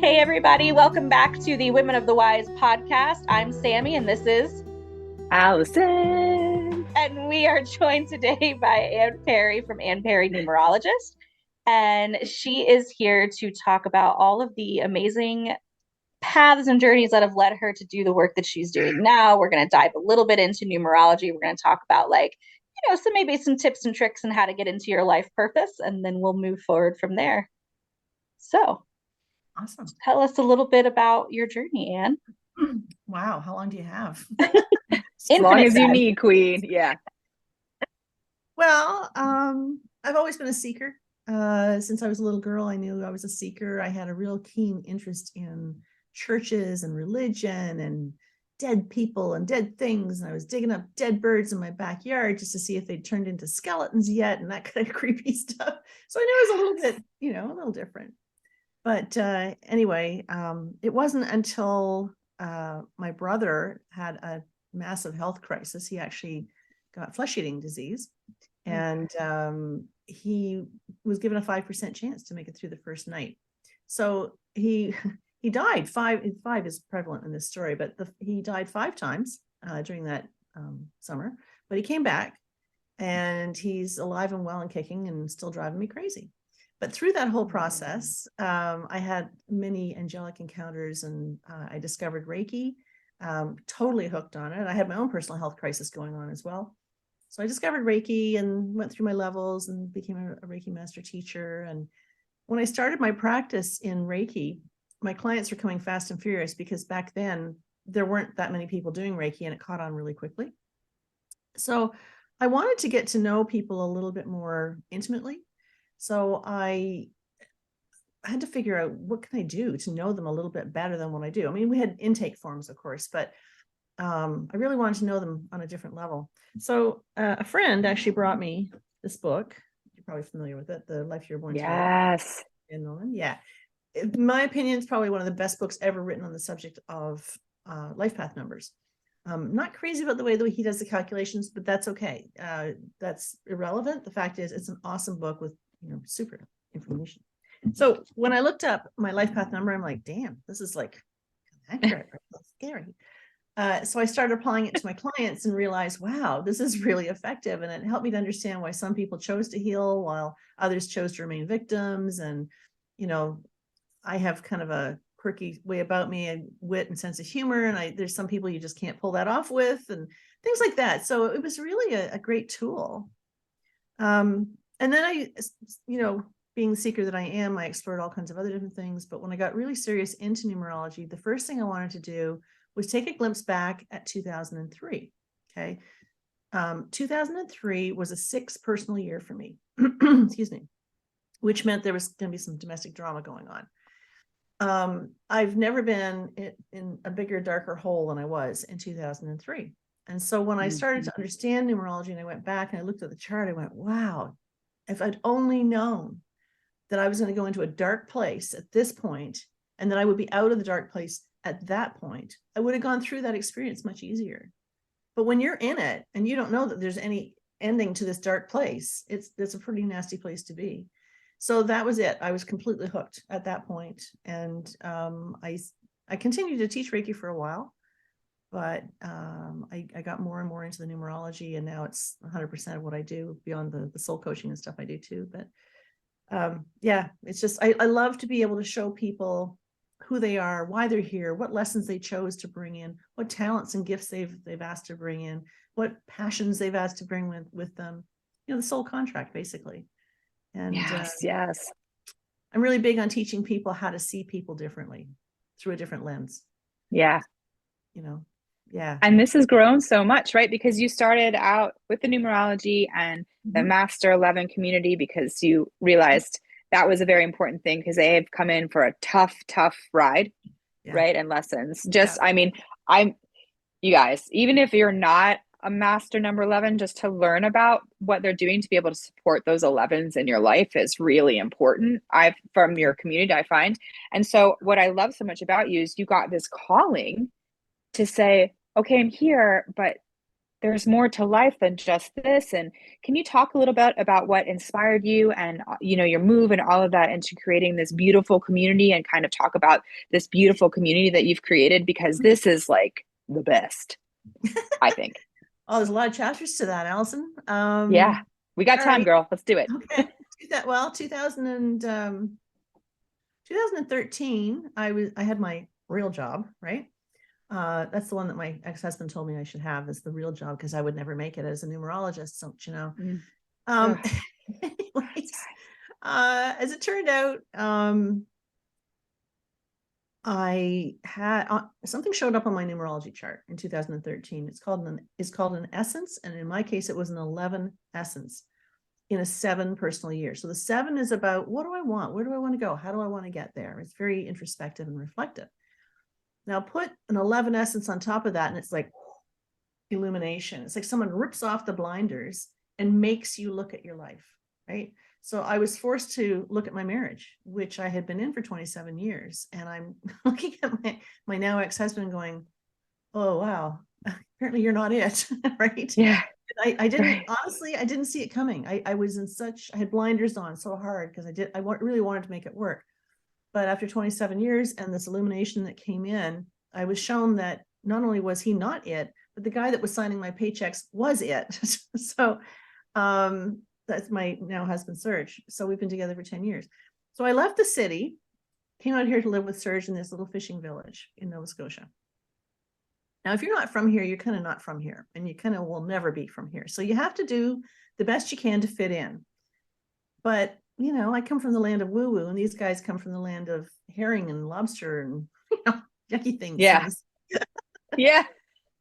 Hey, everybody. Welcome back to the Women of the Wise podcast. I'm Sammy, and this is Allison. and we are joined today by Ann Perry from Ann Perry Numerologist. And she is here to talk about all of the amazing paths and journeys that have led her to do the work that she's doing now. We're going to dive a little bit into numerology. We're going to talk about maybe some tips and tricks on how to get into your life purpose, and then we'll move forward from there. So, awesome. Tell us a little bit about your journey, Ann. Wow. How long do you have? As long as you need, Queen. Yeah. Well, I've always been a seeker. Since I was a little girl, I knew I was a seeker. I had a real keen interest in churches and religion and dead people and dead things. And I was digging up dead birds in my backyard just to see if they'd turned into skeletons yet and that kind of creepy stuff. So I knew it was a little bit, a little different. But anyway, it wasn't until my brother had a massive health crisis. He actually got flesh-eating disease, and he was given a 5% chance to make it through the first night. So he died. Five is prevalent in this story, but he died 5 times during that summer. But he came back, and he's alive and well and kicking and still driving me crazy. But through that whole process, I had many angelic encounters, and I discovered Reiki, totally hooked on it. I had my own personal health crisis going on as well. So I discovered Reiki and went through my levels and became a Reiki master teacher. And when I started my practice in Reiki, my clients were coming fast and furious because back then there weren't that many people doing Reiki and it caught on really quickly. So I wanted to get to know people a little bit more intimately. So I had to figure out what can I do to know them a little bit better than what I do. I mean, we had intake forms, of course, but I really wanted to know them on a different level. So a friend actually brought me this book. You're probably familiar with it, The Life You're Born to Live. Yes. Yeah. In my opinion, it's probably one of the best books ever written on the subject of life path numbers. Not crazy about the way that he does the calculations, but that's okay. That's irrelevant. The fact is, it's an awesome book with super information. So when I looked up my life path number, I'm like, damn, this is like accurate. That's scary. So I started applying it to my clients and realized, wow, this is really effective. And it helped me to understand why some people chose to heal while others chose to remain victims. And, I have kind of a quirky way about me, and wit and sense of humor. And there's some people you just can't pull that off with and things like that. So it was really a great tool. And then I, being the seeker that I am, I explored all kinds of other different things. But when I got really serious into numerology, the first thing I wanted to do was take a glimpse back at 2003. Okay. 2003 was a 6 personal year for me, excuse me, which meant there was going to be some domestic drama going on. I've never been in a bigger, darker hole than I was in 2003. And so when I started to understand numerology and I went back and I looked at the chart, I went, wow, if I'd only known that I was going to go into a dark place at this point, and that I would be out of the dark place at that point, I would have gone through that experience much easier. But when you're in it and you don't know that there's any ending to this dark place, it's a pretty nasty place to be. So that was it. I was completely hooked at that point. And I continued to teach Reiki for a while, but I got more and more into the numerology, and now it's 100% of what I do beyond the soul coaching and stuff I do too. But yeah, it's just, I love to be able to show people who they are, why they're here, what lessons they chose to bring in, what talents and gifts they've asked to bring in, what passions they've asked to bring with them, the soul contract basically. And yes. I'm really big on teaching people how to see people differently through a different lens. Yeah. Yeah. And this has grown so much, right? Because you started out with the numerology and the Master 11 community because you realized that was a very important thing, because they have come in for a tough ride, right? And lessons. You guys, even if you're not a master number 11, just to learn about what they're doing to be able to support those 11s in your life is really important. From your community, I find. And so what I love so much about you is you got this calling to say, okay, I'm here, but there's more to life than just this. And can you talk a little bit about what inspired you and, your move and all of that into creating this beautiful community, and kind of talk about this beautiful community that you've created? Because this is like the best, I think. Oh, there's a lot of chapters to that, Allison. Yeah, we got all time, right. girl. Let's do it. Okay. 2013, I had my real job, right? That's the one that my ex-husband told me I should have, is the real job, because I would never make it as a numerologist, don't you know? Ugh. Anyways, as it turned out, I had something showed up on my numerology chart in 2013. It's called an essence, and in my case, it was an 11 essence in a 7 personal year. So the 7 is about, what do I want? Where do I want to go? How do I want to get there? It's very introspective and reflective. Now put an 11 essence on top of that, and it's like illumination. It's like someone rips off the blinders and makes you look at your life, right? So I was forced to look at my marriage, which I had been in for 27 years. And I'm looking at my now ex-husband going, oh, wow, apparently you're not it, right? Yeah. I didn't, right. honestly, I didn't see it coming. I had blinders on so hard because I really wanted to make it work. But after 27 years and this illumination that came in, I was shown that not only was he not it, but the guy that was signing my paychecks was it. So that's my now husband, Serge. So we've been together for 10 years. So I left the city, came out here to live with Serge in this little fishing village in Nova Scotia. Now, if you're not from here, you're kind of not from here, and you kind of will never be from here. So you have to do the best you can to fit in. But, I come from the land of woo-woo, and these guys come from the land of herring and lobster and, yucky things. Yeah. Yeah.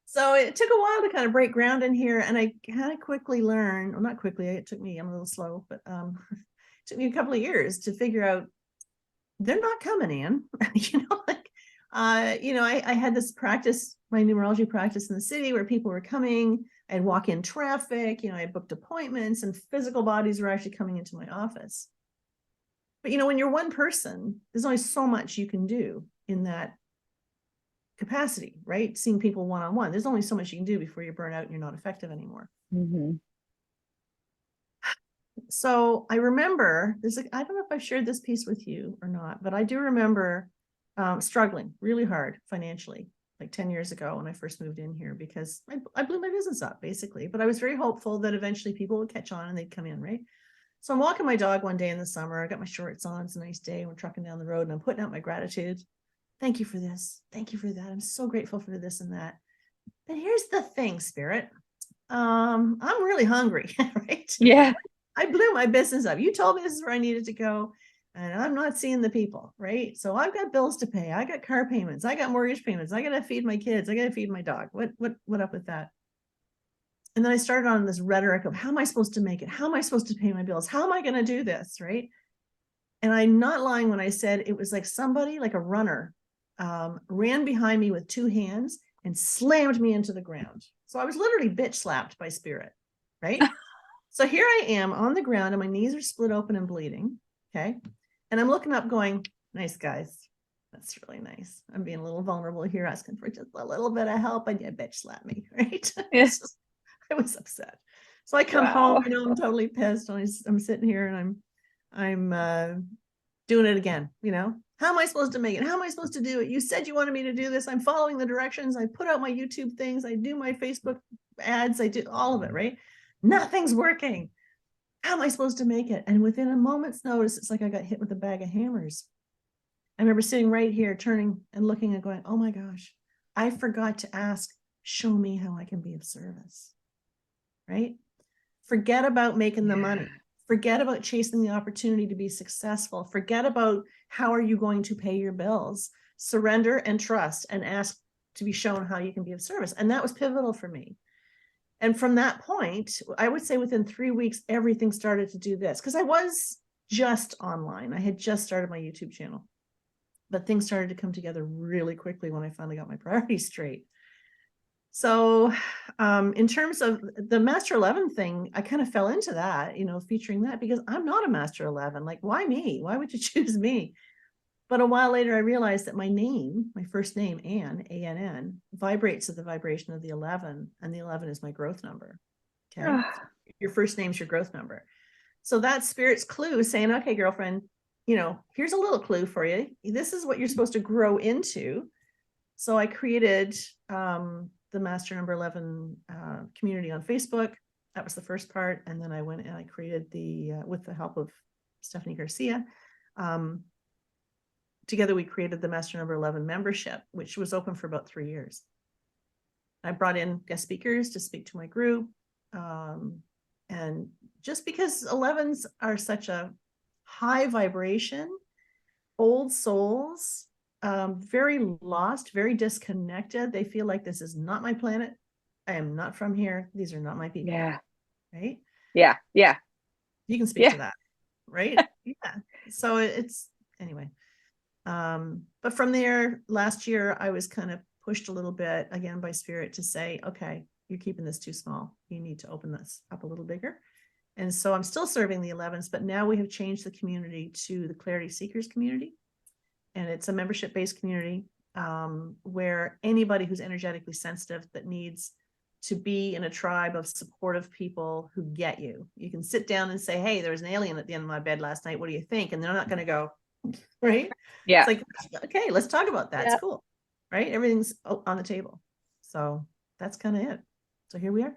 So it took a while to kind of break ground in here. And I kind of quickly learned, well, not quickly, it took me, I'm a little slow, but it took me a couple of years to figure out they're not coming in. I had this practice, my numerology practice in the city, where people were coming. I'd walk in traffic, I booked appointments, and physical bodies were actually coming into my office. But, when you're one person, there's only so much you can do in that capacity, right? Seeing people one-on-one. There's only so much you can do before you burn out and you're not effective anymore. Mm-hmm. So I remember, I don't know if I've shared this piece with you or not, but I do remember struggling really hard financially, like 10 years ago when I first moved in here, because I blew my business up basically, but I was very hopeful that eventually people would catch on and they'd come in, right? So I'm walking my dog one day in the summer. I got my shorts on. It's a nice day. We're trucking down the road, and I'm putting out my gratitude. Thank you for this. Thank you for that. I'm so grateful for this and that. But here's the thing, Spirit. I'm really hungry, right? Yeah. I blew my business up. You told me this is where I needed to go, and I'm not seeing the people, right? So I've got bills to pay. I got car payments. I got mortgage payments. I got to feed my kids. I got to feed my dog. What up with that? And then I started on this rhetoric of, how am I supposed to make it? How am I supposed to pay my bills? How am I going to do this, right? And I'm not lying when I said it was like somebody, like a runner, ran behind me with 2 hands and slammed me into the ground. So I was literally bitch slapped by Spirit, right? So here I am on the ground, and my knees are split open and bleeding, okay? And I'm looking up going, nice guys. That's really nice. I'm being a little vulnerable here, asking for just a little bit of help, and you bitch slap me, right? Yes. I was upset. So I come home, I'm totally pissed. I'm sitting here and I'm doing it again, How am I supposed to make it? How am I supposed to do it? You said you wanted me to do this. I'm following the directions. I put out my YouTube things. I do my Facebook ads. I do all of it, right? Nothing's working. How am I supposed to make it? And within a moment's notice, it's like I got hit with a bag of hammers. I remember sitting right here, turning and looking and going, oh my gosh, I forgot to ask, show me how I can be of service, right? Forget about making the money. Forget about chasing the opportunity to be successful. Forget about how are you going to pay your bills. Surrender and trust, and ask to be shown how you can be of service. And that was pivotal for me. And from that point, I would say within 3 weeks, everything started to do this, because I was just online. I had just started my YouTube channel, but things started to come together really quickly when I finally got my priorities straight. So in terms of the Master 11 thing, I kind of fell into that, featuring that, because I'm not a Master 11. Like, why me? Why would you choose me? But a while later, I realized that my name, my first name, Ann, A-N-N, vibrates at the vibration of the 11, and the 11 is my growth number. Okay. Your first name's your growth number. So that's spirit's clue saying, okay, girlfriend, here's a little clue for you. This is what you're supposed to grow into. So I created the Master Number 11 community on Facebook. That was the first part. And then I went and I created with the help of Stephanie Garcia, together we created the Master Number 11 membership, which was open for about 3 years. I brought in guest speakers to speak to my group. And just because 11s are such a high vibration, old souls, very lost, very disconnected. They feel like this is not my planet. I am not from here. These are not my people. Yeah. Right? Yeah. Yeah. You can speak to that. Right? Yeah. So it's anyway. But from there, last year, I was kind of pushed a little bit again by spirit to say, okay, you're keeping this too small. You need to open this up a little bigger. And so I'm still serving the 11s, but now we have changed the community to the Clarity Seekers community. And it's a membership-based community where anybody who's energetically sensitive that needs to be in a tribe of supportive people who get you. You can sit down and say, hey, there was an alien at the end of my bed last night. What do you think? And they're not going to go, right? Yeah. It's like, okay, let's talk about that. It's cool. Right? Everything's on the table. So that's kind of it. So here we are.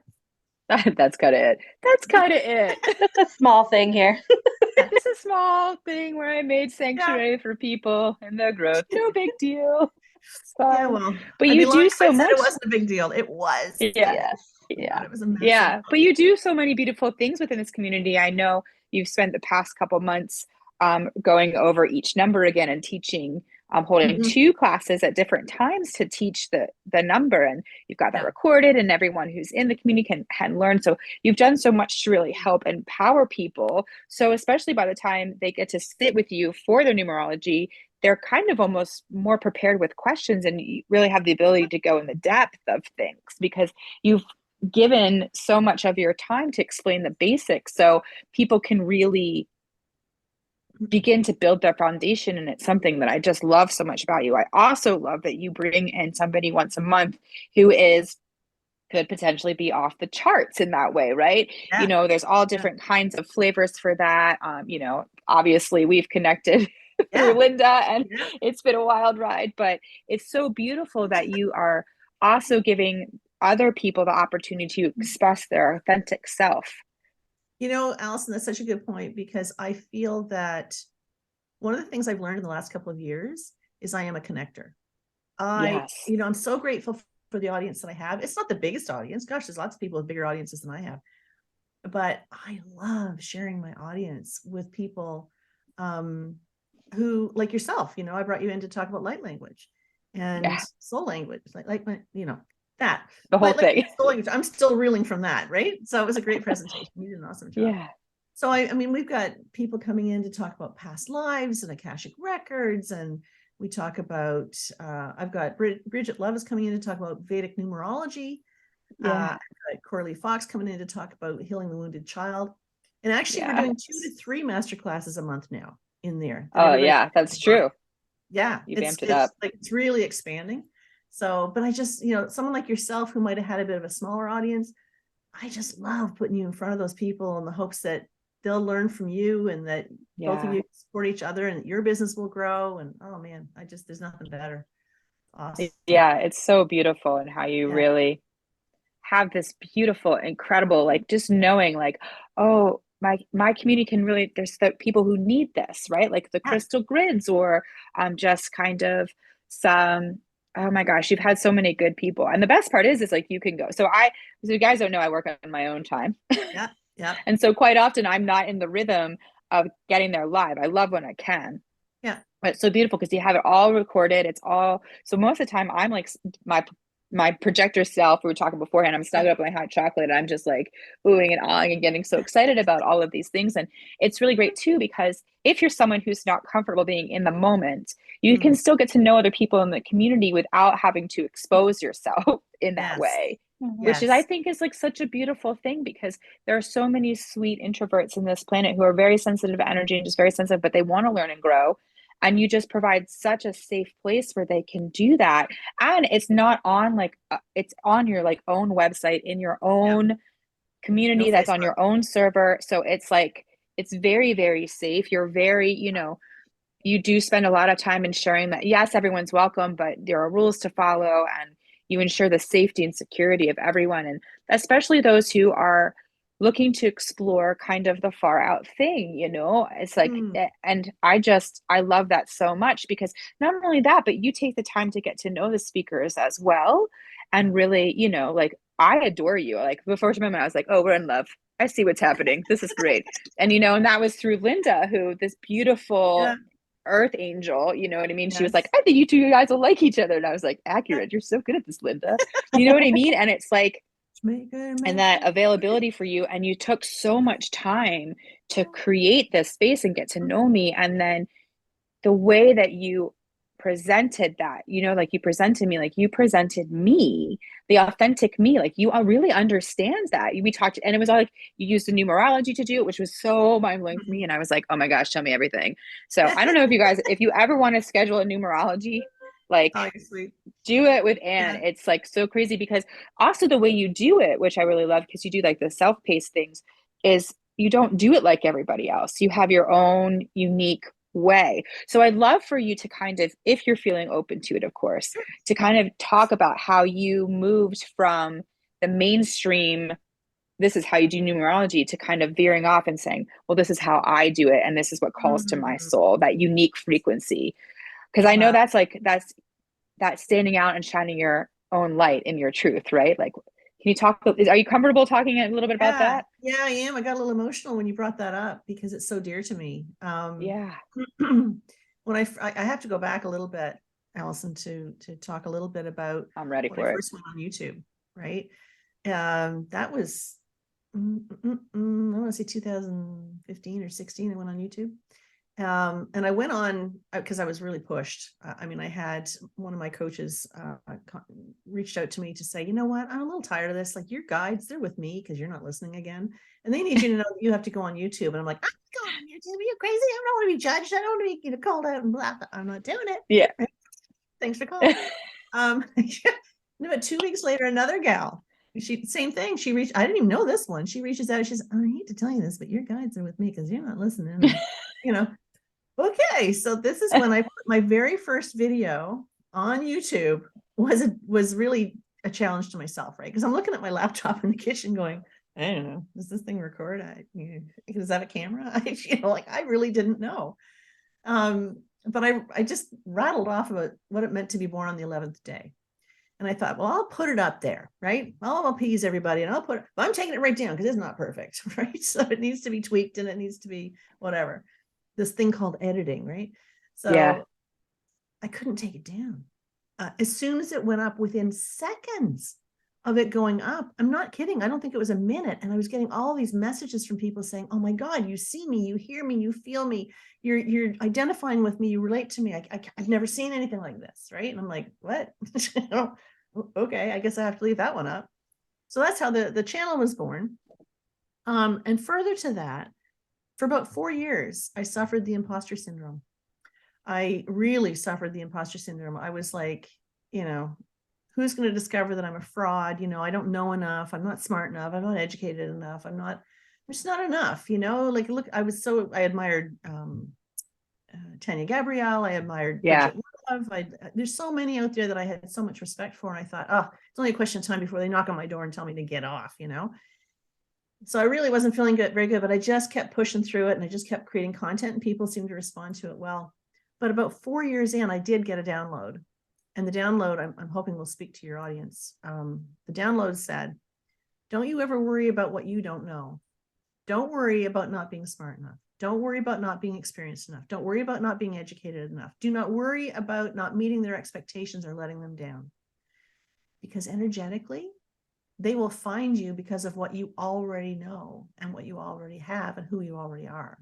That's kind of it. That's kind of it. That's a small thing here. It's a small thing where I made sanctuary for people and their growth. No big deal. Yeah, well, but you do so much. It wasn't a big deal. It was. Yeah. Yes. Yeah. It was a massive yeah. But you do so many beautiful things within this community. I know you've spent the past couple months going over each number again and teaching, holding 2 classes at different times to teach the number. And you've got that recorded, and everyone who's in the community can learn. So you've done so much to really help empower people. So especially by the time they get to sit with you for their numerology, they're kind of almost more prepared with questions, and you really have the ability to go in the depth of things because you've given so much of your time to explain the basics. So people can really begin to build their foundation. And it's something that I just love so much about you. I also love that you bring in somebody once a month who could potentially be off the charts in that way, right? Yeah. There's all different kinds of flavors for that. Obviously we've connected through Linda, and it's been a wild ride, but it's so beautiful that you are also giving other people the opportunity to express their authentic self. Allison, that's such a good point, because I feel that one of the things I've learned in the last couple of years is I am a connector. I'm so grateful for the audience that I have. It's not the biggest audience. Gosh, there's lots of people with bigger audiences than I have. But I love sharing my audience with people who, like yourself, I brought you in to talk about light language and soul language, like that the whole thing. I'm still reeling from that, right? So it was a great presentation. You did an awesome job. Yeah. So I mean, we've got people coming in to talk about past lives and Akashic records, and we talk about. I've got Bridget Love is coming in to talk about Vedic numerology. I've got Corley Fox coming in to talk about healing the wounded child, and actually we're doing 2 to 3 master classes a month now in there. Oh yeah, that's true. Yeah, you vamped it up. It's really expanding. So, but I just, someone like yourself who might have had a bit of a smaller audience, I just love putting you in front of those people in the hopes that they'll learn from you, and that both of you support each other, and that your business will grow. And oh man, there's nothing better. Awesome. Yeah, it's so beautiful, and how you really have this beautiful, incredible, like just knowing like, oh, my community can really, there's the people who need this, right? Like the crystal grids, or just kind of some, oh my gosh, you've had so many good people. And the best part is like you can go. So you guys don't know, I work on my own time. Yeah. And so quite often I'm not in the rhythm of getting there live. I love when I can. Yeah. But it's so beautiful because you have it all recorded. It's all, so most of the time I'm like my projector self, we were talking beforehand, I'm snuggled up in my hot chocolate, and I'm just like oohing and ahhing and getting so excited about all of these things. And it's really great too, because if you're someone who's not comfortable being in the moment, you can still get to know other people in the community without having to expose yourself in that way. Which is, I think, is like such a beautiful thing, because there are so many sweet introverts in this planet who are very sensitive to energy and just very sensitive, but they want to learn and grow. and you just provide such a safe place where they can do that. And it's not on like it's on your like own website in your Yeah. own No community that's on Facebook. your own server. So it's like it's very, very safe. You're very, you know, you do spend a lot of time ensuring that yes, everyone's welcome, but there are rules to follow, and you ensure the safety and security of everyone, and especially those who are looking to explore kind of the far out thing, you know. It's like and I love that so much, because not only that, but you take the time to get to know the speakers as well, and really, you know, like I adore you. Like the first moment I was like, oh, we're in love. I see what's happening. This is great. And you know, and that was through Linda, who this Yeah. beautiful earth angel, you know what I mean? She was like, Yes. I think you two guys will like each other. And I was like, accurate. You're so good at this, Linda. You know what I mean? And it's like, and that availability for you. And you took so much time to create this space and get to know me. And then the way that you presented that, you know, like you presented me, like you presented me, the authentic me, like you really understands that. We talked, and it was all like you used the numerology to do it, which was so mind blowing for me. And I was like, oh my gosh, tell me everything. So I don't know if you guys, if you ever want to schedule a numerology, like Oh, you're sweet. do it with Anne. Yeah. It's like so crazy, because also the way you do it, which I really love, because you do like the self-paced things, is you don't do it like everybody else. You have your own unique way. So I'd love for you to kind of, if you're feeling open to it, of course, to kind of talk about how you moved from the mainstream, this is how you do numerology, to kind of veering off and saying, well, this is how I do it. And this is what calls to my Mm. soul, that unique frequency. Because I know Wow. that's like, that's standing out and shining your own light in your truth, right? Like, can you talk, are you comfortable talking a little bit about Yeah. that? Yeah, I am. I got a little emotional when you brought that up because it's so dear to me. Yeah, When I have to go back a little bit, Allison, to talk a little bit about I'm ready when I for it. first went on YouTube, right? That was I want to say 2015 or 16. I went on YouTube. And I went on because I was really pushed. I mean, I had one of my coaches reached out to me to say, you know what, I'm a little tired of this. Like your guides, they're with me because you're not listening again. And they need you to know that you have to go on YouTube. And I'm like, I'm going on YouTube. Are you crazy? I don't want to be judged. I don't want to be called out and blah. I'm not doing it. Yeah. Thanks for calling. But 2 weeks later, another gal, she same thing. She reached. I didn't even know this one. She reaches out. She says, I hate to tell you this, but your guides are with me because you're not listening. And, you know, okay, so this is when I put my very first video on YouTube. Was really a challenge to myself, right? Because I'm looking at my laptop in the kitchen going, I don't know, does this thing record? Is that a camera? Like I really didn't know. But I just rattled off about what it meant to be born on the 11th day. And I thought, well, I'll put it up there, right? I'll appease everybody and I'm taking it right down because it's not perfect, right? So it needs to be tweaked and it needs to be whatever. This thing called editing, right? So Yeah. I couldn't take it down. As soon as it went up, within seconds of it going up, I'm not kidding, I don't think it was a minute, and I was getting all these messages from people saying, oh my God, you see me, you hear me, you feel me, you're identifying with me, you relate to me. I've never seen anything like this, right? And I'm like, what? Okay, I guess I have to leave that one up. So that's how the channel was born. And further to that, for about 4 years, I suffered the imposter syndrome. I really suffered the imposter syndrome. I was like, who's going to discover that I'm a fraud? I don't know enough. I'm not smart enough. I'm not educated enough. I'm just not enough, like, look, I admired Tanya Gabrielle. I admired Yeah. Bridget Love. There's so many out there that I had so much respect for. And I thought, oh, it's only a question of time before they knock on my door and tell me to get off, So I really wasn't feeling very good, but I just kept pushing through it and I just kept creating content and people seemed to respond to it well. But about 4 years in, I did get a download. And the download, I'm hoping will speak to your audience. The download said, don't you ever worry about what you don't know. Don't worry about not being smart enough. Don't worry about not being experienced enough. Don't worry about not being educated enough. Do not worry about not meeting their expectations or letting them down. Because energetically, they will find you because of what you already know and what you already have and who you already are.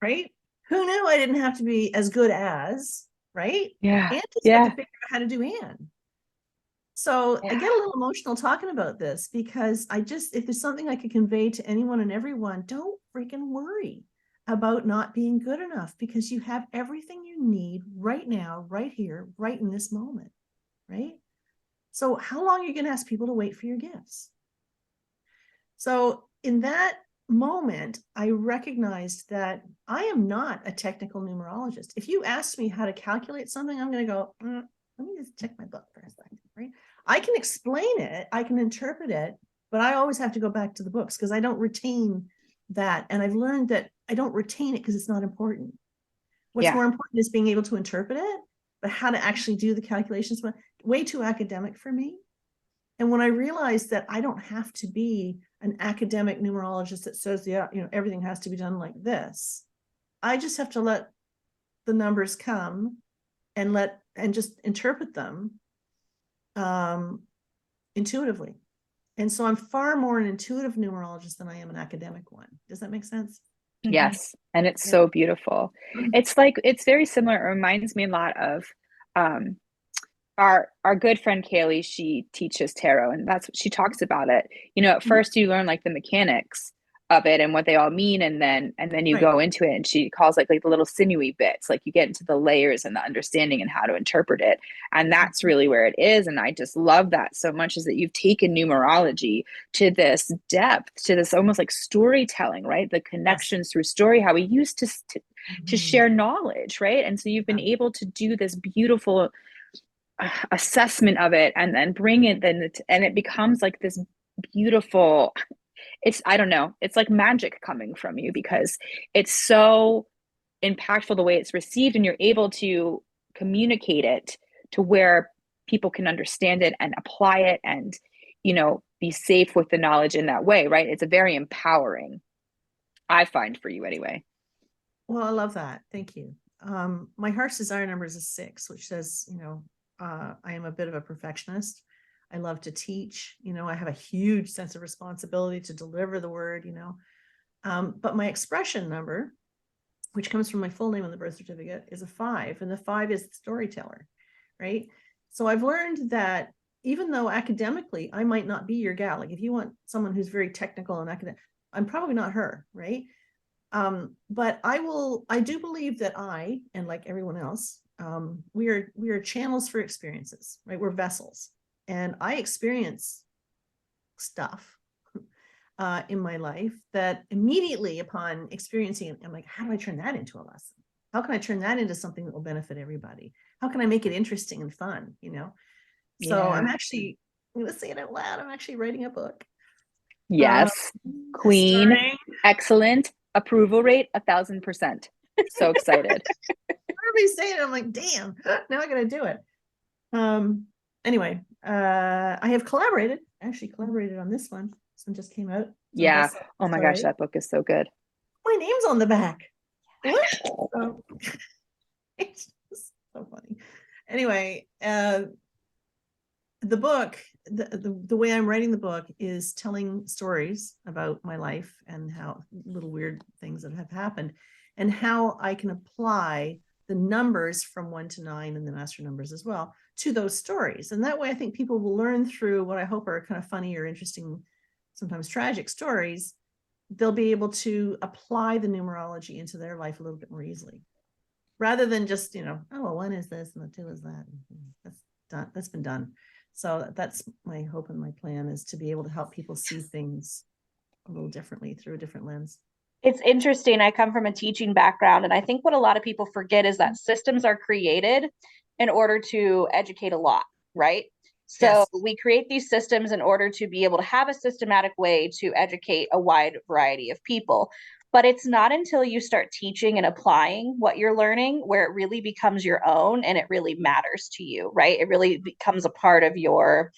Right? Who knew I didn't have to be as good as, right? Yeah. And just Yeah. have to figure out how to do Anne. So I get a little emotional talking about this because if there's something I could convey to anyone and everyone, don't freaking worry about not being good enough because you have everything you need right now, right here, right in this moment, right? So how long are you going to ask people to wait for your gifts? So in that moment, I recognized that I am not a technical numerologist. If you ask me how to calculate something, I'm going to go, let me just check my book for a second, right? I can explain it, I can interpret it, but I always have to go back to the books because I don't retain that. And I've learned that I don't retain it because it's not important. What's more important is being able to interpret it, but how to actually do the calculations, way too academic for me. And when I realized that I don't have to be an academic numerologist that says, yeah, everything has to be done like this, I just have to let the numbers come and just interpret them intuitively. And so I'm far more an intuitive numerologist than I am an academic one. Does that make sense? Yes. And it's so beautiful. It's like, it's very similar. It reminds me a lot of um, our good friend Kaylee. She teaches tarot, and that's what she talks about it. At first you learn like the mechanics of it and what they all mean, and then you go into it, and she calls like the little sinewy bits, like you get into the layers and the understanding and how to interpret it. And that's really where it is. And I just love that so much, is that you've taken numerology to this depth, to this almost like storytelling, right? The connections through story, how we used to share knowledge, right? And so you've been able to do this beautiful assessment of it, and then bring it and it becomes like this beautiful, I don't know, it's like magic coming from you, because it's so impactful the way it's received, and you're able to communicate it to where people can understand it and apply it, and be safe with the knowledge in that way, right? It's a very empowering, I find, for you anyway. Well, I love that. Thank you. My heart's desire number is a 6, which says, I am a bit of a perfectionist. I love to teach. I have a huge sense of responsibility to deliver the word. But my expression number, which comes from my full name on the birth certificate, is a 5, and the 5 is the storyteller, right? So I've learned that even though academically I might not be your gal, like if you want someone who's very technical and academic, I'm probably not her, right? But I do believe that I, and like everyone else, we are channels for experiences, right? We're vessels, and I experience stuff in my life that immediately upon experiencing it, I'm like, how do I turn that into a lesson? How can I turn that into something that will benefit everybody? How can I make it interesting and fun? So I'm actually, I'm going to say it out loud, I'm actually writing a book. Yes. Queen, excellent. Approval rate 1,000%. So excited. Everybody's saying it, I'm like, damn, now I gotta do it. Anyway, I have actually collaborated on this one. This one just came out. Yeah. Oh my gosh, that book is so good. My name's on the back. So, it's just so funny. Anyway, the book, the way I'm writing the book is telling stories about my life and how little weird things that have happened, and how I can apply the numbers from 1 to 9 and the master numbers as well to those stories. And that way I think people will learn through what I hope are kind of funny or interesting, sometimes tragic stories. They'll be able to apply the numerology into their life a little bit more easily, rather than just, oh, well, 1 is this and the 2 is that. That's done. That's been done. So that's my hope and my plan, is to be able to help people see things a little differently through a different lens. It's interesting. I come from a teaching background, and I think what a lot of people forget is that systems are created in order to educate a lot, right? So we create these systems in order to be able to have a systematic way to educate a wide variety of people. But it's not until you start teaching and applying what you're learning where it really becomes your own and it really matters to you, right? It really becomes a part of your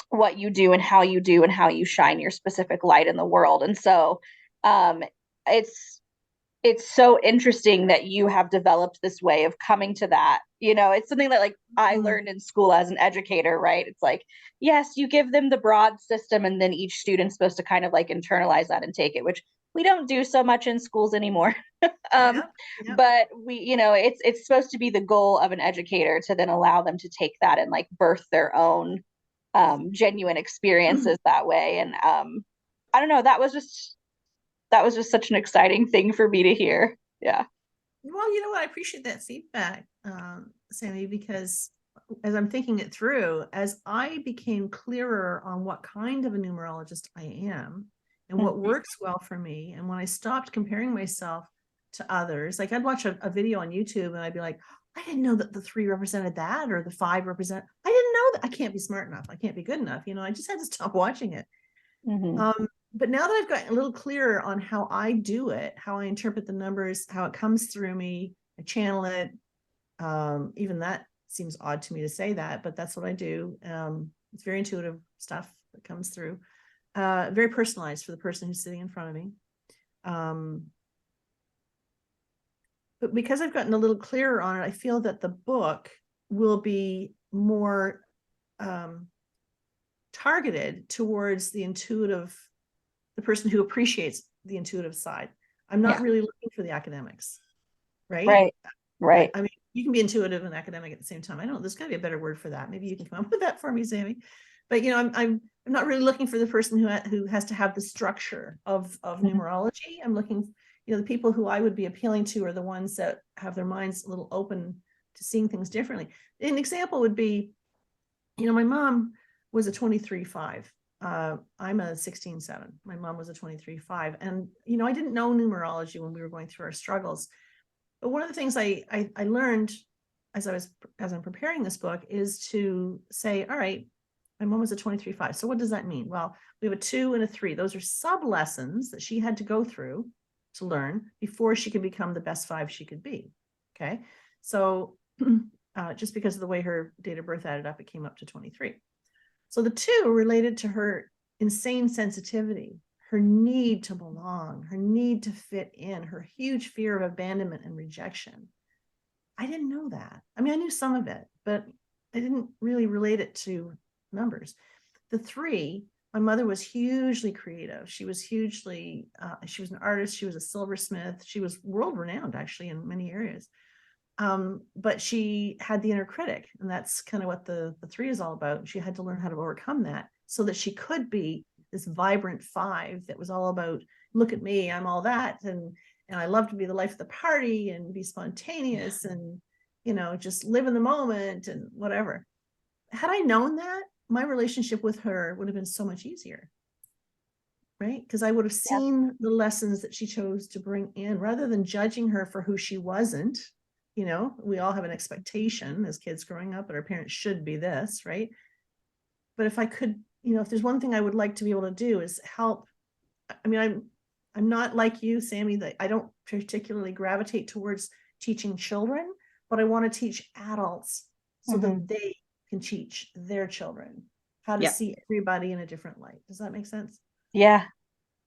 what you do and how you shine your specific light in the world. And so it's so interesting that you have developed this way of coming to that. It's something that like I learned in school as an educator, right? It's like, yes, you give them the broad system, and then each student's supposed to kind of like internalize that and take it, which we don't do so much in schools anymore. But it's supposed to be the goal of an educator to then allow them to take that and like birth their own genuine experiences that way. And I don't know, that was just that was just such an exciting thing for me to hear. Yeah. Well, you know what? I appreciate that feedback, Sammy, because as I'm thinking it through, as I became clearer on what kind of a numerologist I am and what works well for me, and when I stopped comparing myself to others, like I'd watch a video on YouTube and I'd be like, I didn't know that the 3 represented that or the 5 represent. I didn't know that. I can't be smart enough. I can't be good enough. I just had to stop watching it. But now that I've gotten a little clearer on how I do it, how I interpret the numbers, how it comes through me, I channel it. Even that seems odd to me to say that, but that's what I do. It's very intuitive stuff that comes through, very personalized for the person who's sitting in front of me. But because I've gotten a little clearer on it, I feel that the book will be more targeted towards the person who appreciates the intuitive side. I'm not really looking for the academics, right? Right. I mean, you can be intuitive and academic at the same time. I don't, there's gotta be a better word for that. Maybe you can come up with that for me, Sammy. But I'm not really looking for the person who has to have the structure of numerology. I'm looking, the people who I would be appealing to are the ones that have their minds a little open to seeing things differently. An example would be, my mom was a 23-5. I'm a 16-7. My mom was a 23-5. And, I didn't know numerology when we were going through our struggles. But one of the things I learned as I'm preparing this book is to say, all right, my mom was a 23-5. So what does that mean? Well, we have a 2 and a 3. Those are sub lessons that she had to go through to learn before she could become the best 5 she could be. Okay. So just because of the way her date of birth added up, it came up to 23. So the 2 related to her insane sensitivity, her need to belong, her need to fit in, her huge fear of abandonment and rejection. I didn't know that. I mean, I knew some of it, but I didn't really relate it to numbers. The 3, my mother was hugely creative. She was she was an artist. She was a silversmith. She was world renowned actually in many areas. But she had the inner critic, and that's kind of what the 3 is all about. She had to learn how to overcome that so that she could be this vibrant 5 that was all about, look at me, I'm all that, and I love to be the life of the party and be spontaneous and just live in the moment and whatever. Had I known that, my relationship with her would have been so much easier, right? Because I would have seen the lessons that she chose to bring in rather than judging her for who she wasn't. We all have an expectation as kids growing up, but our parents should be this, right? But if I could, if there's one thing I would like to be able to do is help. I mean, I'm not like you, Sammy, that I don't particularly gravitate towards teaching children, but I want to teach adults so that they can teach their children how to see everybody in a different light. Does that make sense? Yeah.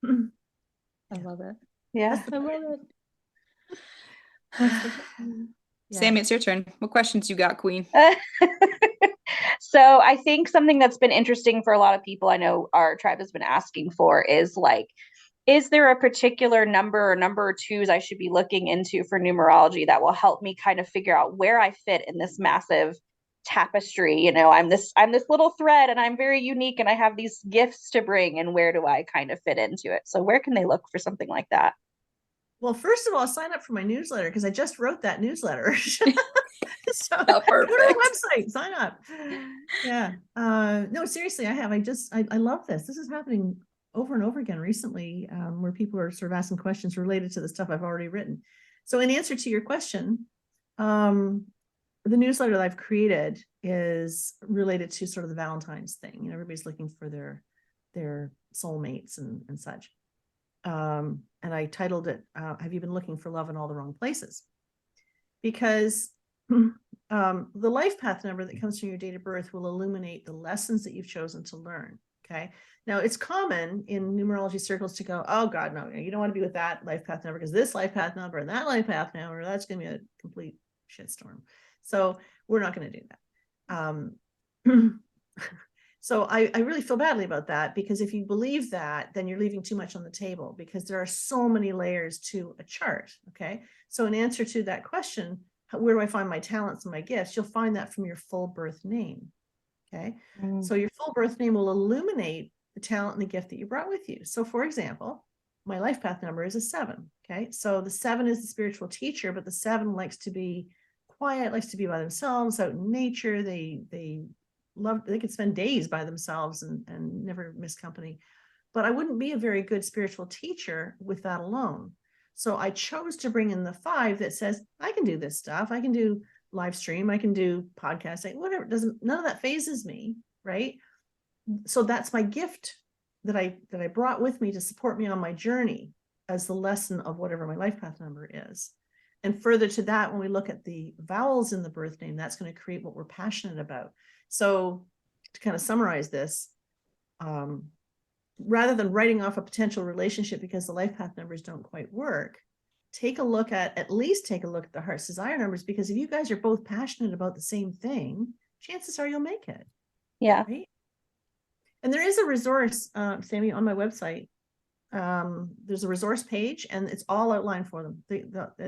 I love it. Yeah. I love it. Yeah. Sammy, it's your turn. What questions you got, Queen? So I think something that's been interesting for a lot of people, I know our tribe has been asking for, is like, is there a particular number or number or 2s I should be looking into for numerology that will help me kind of figure out where I fit in this massive tapestry? I'm this little thread and I'm very unique and I have these gifts to bring, and where do I kind of fit into it? So where can they look for something like that? Well, first of all, sign up for my newsletter because I just wrote that newsletter. So go to our website, sign up. Yeah. No, seriously, I have. I love this. This is happening over and over again recently, where people are sort of asking questions related to the stuff I've already written. So in answer to your question, the newsletter that I've created is related to sort of the Valentine's thing. Everybody's looking for their soulmates and such. And I titled it, Have You Been Looking for Love in All the Wrong Places? Because the life path number that comes from your date of birth will illuminate the lessons that you've chosen to learn. Okay. Now it's common in numerology circles to go, oh God, no, you don't want to be with that life path number because this life path number and that life path number, that's going to be a complete shitstorm. So we're not going to do that. So I really feel badly about that, because if you believe that, then you're leaving too much on the table, because there are so many layers to a chart. Okay. So in answer to that question, where do I find my talents and my gifts? You'll find that from your full birth name. Okay. So your full birth name will illuminate the talent and the gift that you brought with you. So for example, my life path number is a 7. Okay. So the 7 is the spiritual teacher, but the 7 likes to be quiet, likes to be by themselves out in nature. They could spend days by themselves and never miss company. But I wouldn't be a very good spiritual teacher with that alone. So I chose to bring in the 5 that says, I can do this stuff. I can do live stream. I can do podcasting, whatever. None of that phases me. Right. So that's my gift that I brought with me to support me on my journey as the lesson of whatever my life path number is. And further to that, when we look at the vowels in the birth name, that's going to create what we're passionate about. So to kind of summarize this, rather than writing off a potential relationship because the life path numbers don't quite work, at least take a look at the heart's desire numbers, because if you guys are both passionate about the same thing, chances are you'll make it. Yeah. Right? And there is a resource, Sammy, on my website. There's a resource page, and it's all outlined for them.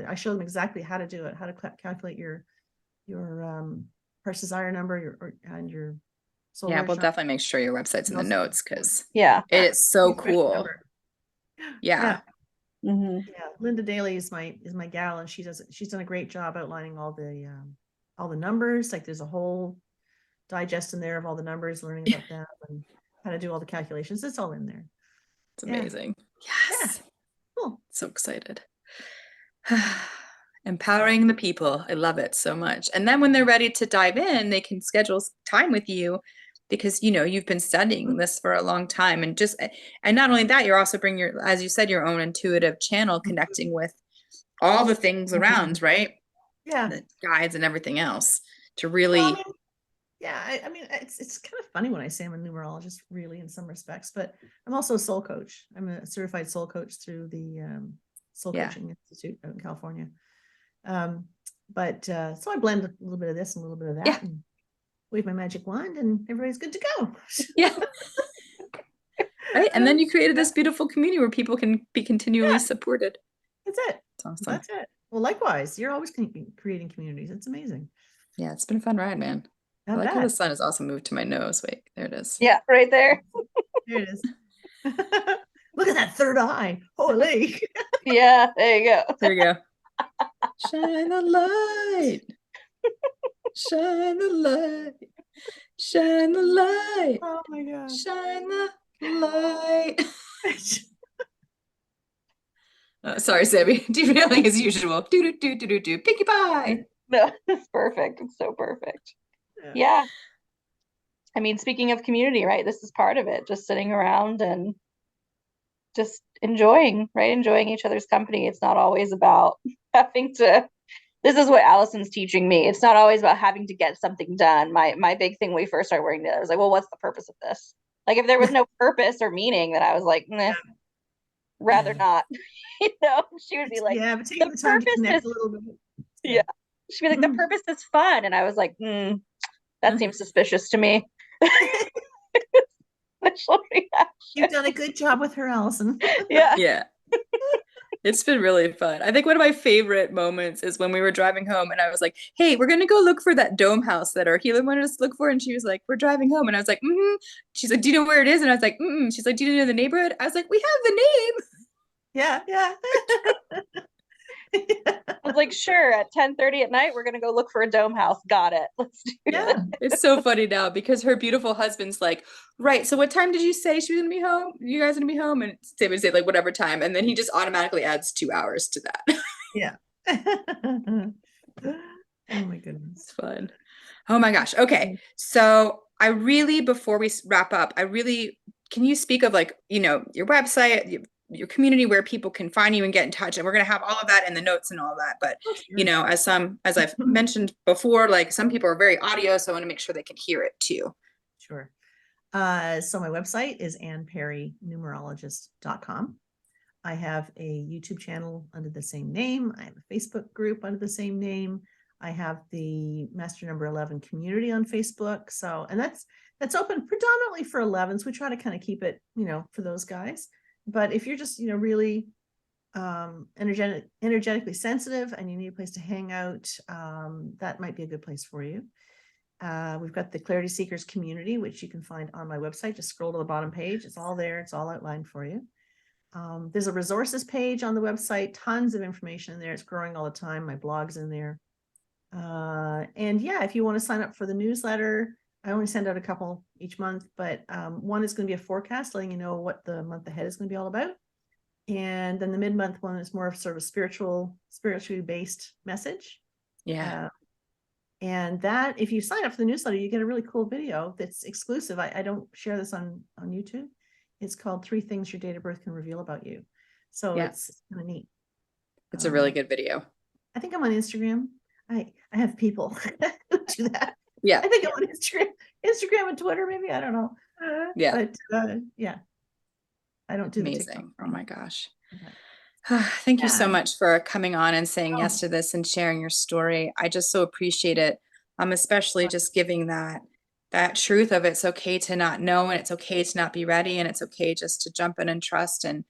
I show them exactly how to do it, how to calculate your heart's desire number, and your soul. Yeah, we'll definitely make sure your website's in the notes, because Yeah. it is so cool. Yeah. Mm-hmm. Yeah. Linda Daly is my gal, and she's done a great job outlining all the numbers. Like there's a whole digest in there of all the numbers, learning about them and how to do all the calculations. It's all in there. It's amazing. Yes. Yeah. Cool. So excited. Empowering the people. I love it so much. And then when they're ready to dive in, they can schedule time with you, because you've been studying this for a long time. And not only that, you're also bringing as you said, your own intuitive channel, connecting with all the things around, right? Yeah. The guides and everything else to really. Yeah, I mean, it's kind of funny when I say I'm a numerologist, really, in some respects, but I'm also a soul coach. I'm a certified soul coach through the Soul Coaching Institute out in California. So I blend a little bit of this and a little bit of that, and wave my magic wand, and everybody's good to go. Yeah. Right. And then you created this beautiful community where people can be continually supported. That's it. That's awesome. That's it. Well, likewise, you're always creating communities. It's amazing. Yeah, it's been a fun ride, man. I like how the sun has also moved to my nose. Wait, there it is. Yeah, right there. There it is. Look at that third eye. Holy. Yeah, there you go. There you go. Shine the light. Shine the light. Shine the light. Oh my God. Shine the light. Sorry, Sammy. Derailing as usual. Do do do do do do. Pinkie Pie. No, it's perfect. It's so perfect. Yeah. I mean, speaking of community, right? This is part of it. Just sitting around and just enjoying, right? Enjoying each other's company. It's not always about having to. This is what Allison's teaching me. It's not always about having to get something done. My big thing when we first started working together was like, well, what's the purpose of this? Like, if there was no purpose or meaning, then I was like, rather not. She would be like, yeah, but taking the time to connect a little bit. Yeah. She'd be like, the purpose is fun. And I was like, that seems suspicious to me. You've done a good job with her, Allison. Yeah. Yeah. It's been really fun. I think one of my favorite moments is when we were driving home and I was like, hey, we're going to go look for that dome house that our healer wanted us to look for. And she was like, we're driving home. And I was like, She's like, do you know where it is? And I was like, She's like, do you know the neighborhood? I was like, we have the name. Yeah. I was like, sure, at 10:30 at night, we're going to go look for a dome house. Got it. Let's do it. It's so funny now because her beautiful husband's like, right, so what time did you say she was going to be home? You guys going to be home? And Sam would say like whatever time. And then he just automatically adds 2 hours to that. Yeah. Oh my goodness. It's fun. Oh my gosh. Okay. So I really, before we wrap up, can you speak of like, your website, your community, where people can find you and get in touch? And we're going to have all of that in the notes and all that. But, as I've mentioned before, like some people are very audio, so I want to make sure they can hear it too. Sure. So my website is AnnPerryNumerologist.com. I have a YouTube channel under the same name. I have a Facebook group under the same name. I have the Master Number 11 community on Facebook. So, and that's open predominantly for 11s. We try to kind of keep it, for those guys. But if you're just, really energetically sensitive and you need a place to hang out, that might be a good place for you. We've got the Clarity Seekers community, which you can find on my website. Just scroll to the bottom page. It's all there. It's all outlined for you. There's a resources page on the website, tons of information in there. It's growing all the time. My blog's in there. And yeah, if you want to sign up for the newsletter, I only send out a couple each month, but one is going to be a forecast letting you know what the month ahead is going to be all about. And then the mid-month one is more of sort of a spiritually based message. Yeah. And that, if you sign up for the newsletter, you get a really cool video that's exclusive. I don't share this on YouTube. It's called 3 Things Your Date of Birth Can Reveal About You. So it's kind of neat. It's a really good video. I think I'm on Instagram. I have people who do that. Yeah. I think I'm on Instagram and Twitter, maybe. I don't know. Yeah. But yeah. I don't do Amazing. the TikTok. Oh my gosh. Okay. Thank you so much for coming on and saying yes Oh. to this and sharing your story. I just so appreciate it. Especially just giving that truth of it's okay to not know, and it's okay to not be ready, and it's okay just to jump in and trust, and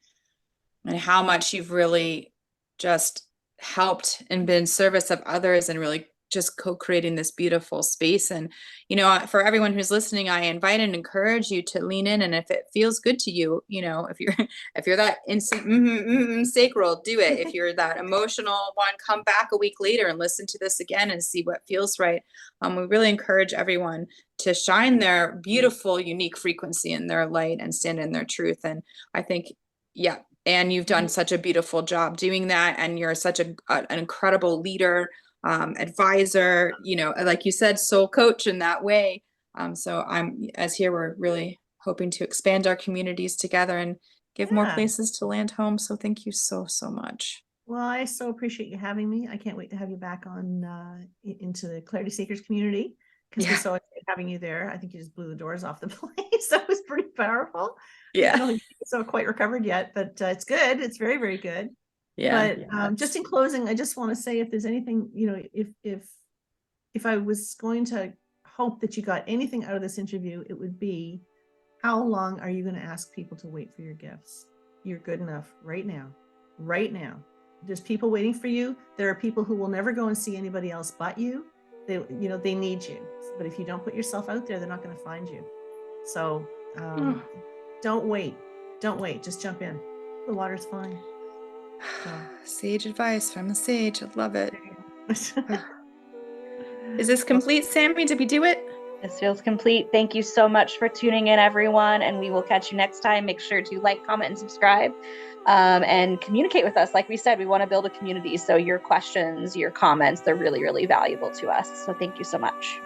how much you've really just helped and been service of others, and really just co-creating this beautiful space. And for everyone who's listening, I invite and encourage you to lean in, and if it feels good to you, if you're that instant sacral, do it. If you're that emotional one, come back a week later and listen to this again and see what feels right. We really encourage everyone to shine their beautiful, unique frequency in their light and stand in their truth. And I think, yeah, and you've done such a beautiful job doing that, and you're such an incredible leader, advisor, like you said, soul coach in that way. So we're really hoping to expand our communities together and give more places to land home. So thank you so, so much. Well, I so appreciate you having me. I can't wait to have you back on into the Clarity Seekers community, because we're so excited having you there. I think you just blew the doors off the place. That was pretty powerful. Yeah. I don't think it's not quite recovered yet, but it's good. It's very, very good. Yeah. But just in closing, I just want to say, if there's anything, if I was going to hope that you got anything out of this interview, it would be, how long are you going to ask people to wait for your gifts? You're good enough right now. Right now. There's people waiting for you. There are people who will never go and see anybody else but you. They need you. But if you don't put yourself out there, they're not going to find you. So don't wait. Don't wait. Just jump in. The water's fine. Sage advice from the sage. I love it. Is this complete, Sammy? Did we do it? This feels complete. Thank you so much for tuning in, everyone, and we will catch you next time. Make sure to like, comment, and subscribe, and communicate with us. Like we said, we want to build a community, so your questions, your comments, they're really, really valuable to us. So thank you so much.